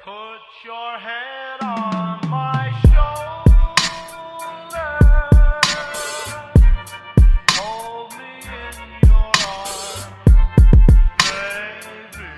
Put your head on my shoulder. Hold me in your arms, baby.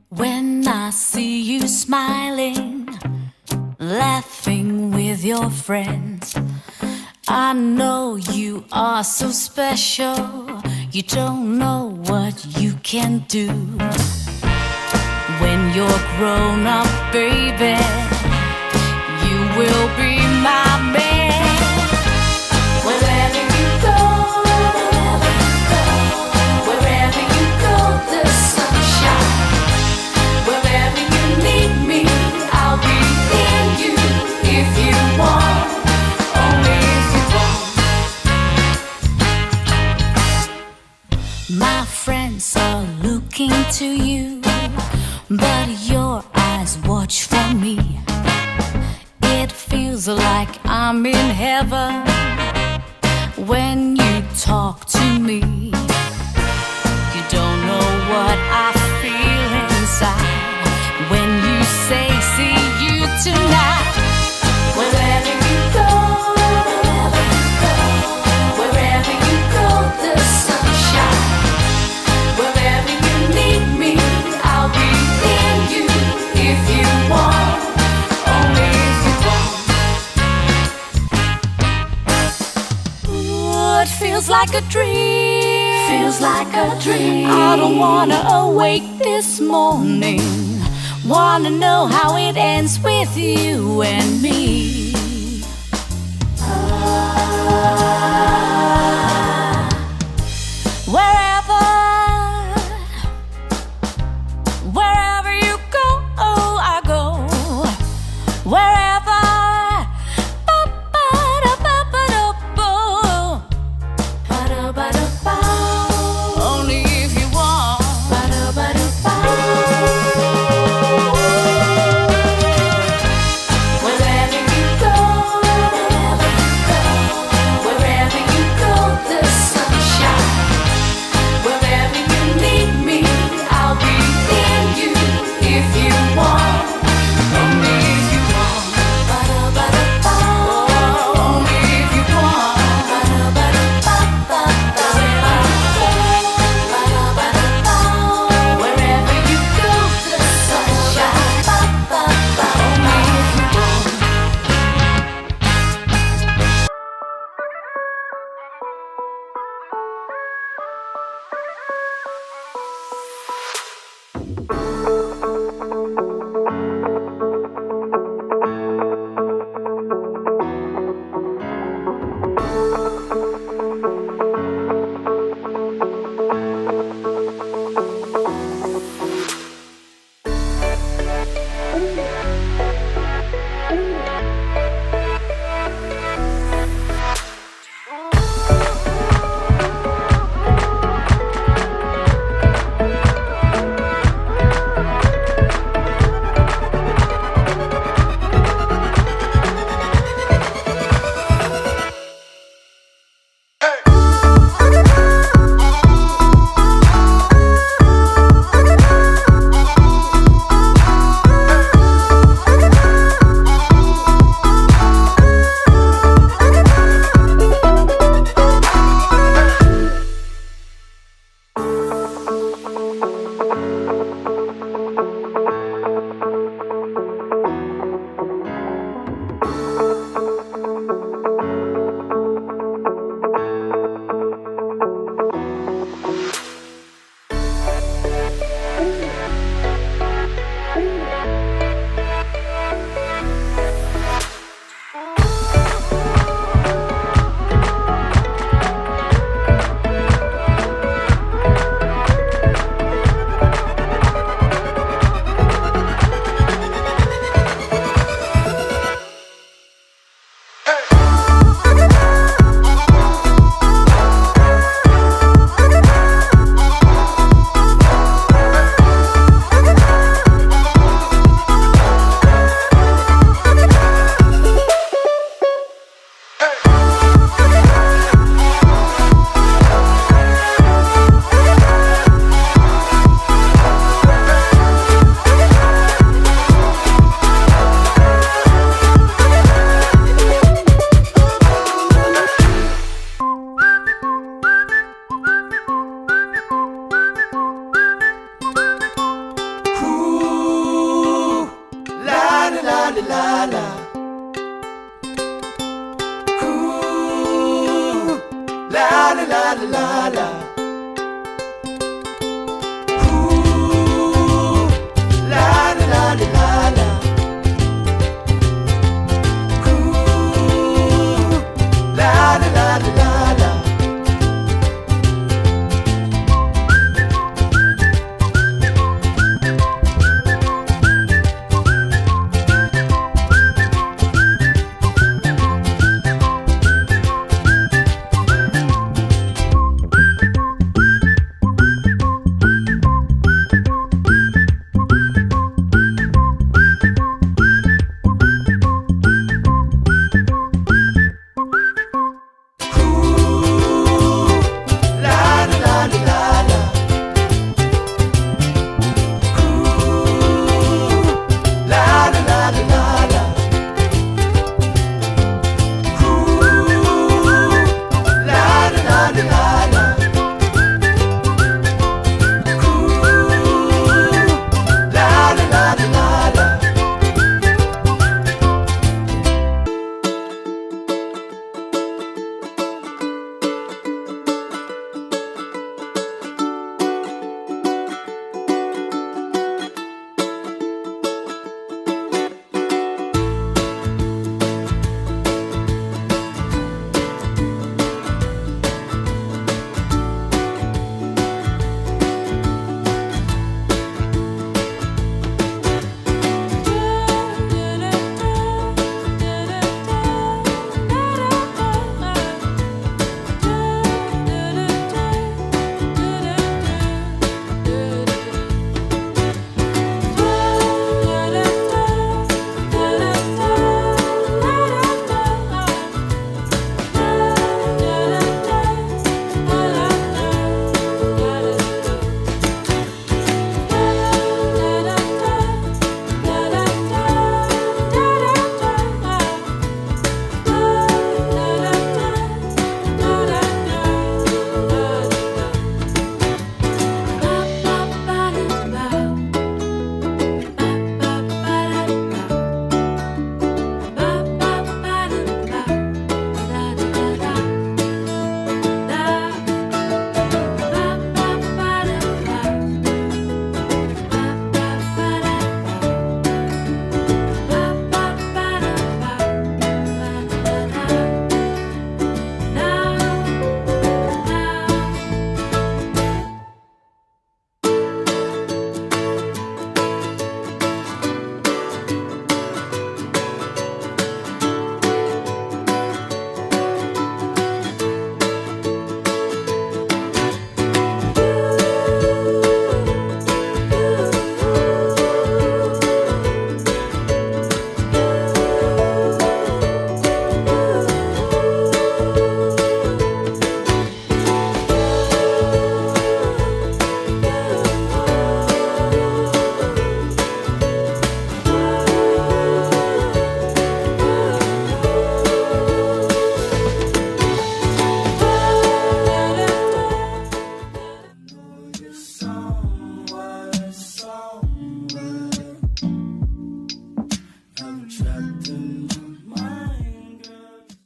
When I see you smiling, laughing with your friends, I know you are so special. You don't know what you can do. When you're grown up, baby, you will be my man. Wherever you go, wherever you go, the sunshine. Wherever you need me, I'll be near you. If you want, only if you want. My friends are looking to you, but your eyes watch for me. It feels like I'm in heaven when you talk to me. You don't know what I feel inside when you say, see you tonight. Wherever you go, wherever you go, the sunshine. Wherever you need me, I'll be near you. If you want, only if you want. Ooh, it feels like a dream. Feels like a dream. I don't wanna awake this morning. Wanna know how it ends with you and me. Wherever, wherever you go, I go. Wherever, only if you want. Wherever you go, wherever you go, the sunshine. la la la. Ooh, la la la la la la.